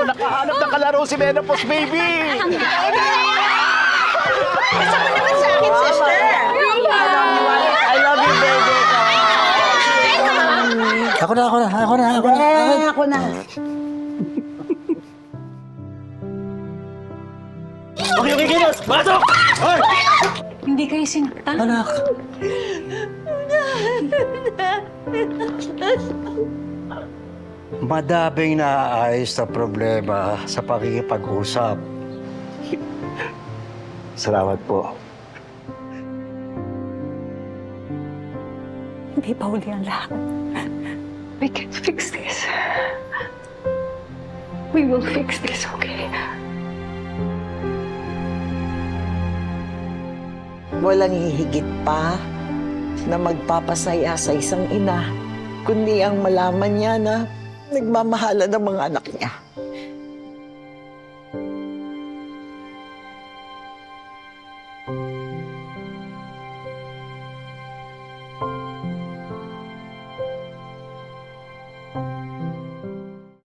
nakahanap ng kalaro si Menopause Baby! Isa mo naman sa akin, sister. I love you, baby. Ako na. Ako na. Okay, kilos! Pasok! Hoy! Hindi kayo sinaktan? Anak. Madaming naaayos na problema sa pakikipag-usap. Salamat po. Hindi pa huli ang lahat. We can fix this. We will fix this, okay? Walang hihigit pa na magpapasaya sa isang ina, kundi ang malaman niya na nagmamahala ng mga anak niya.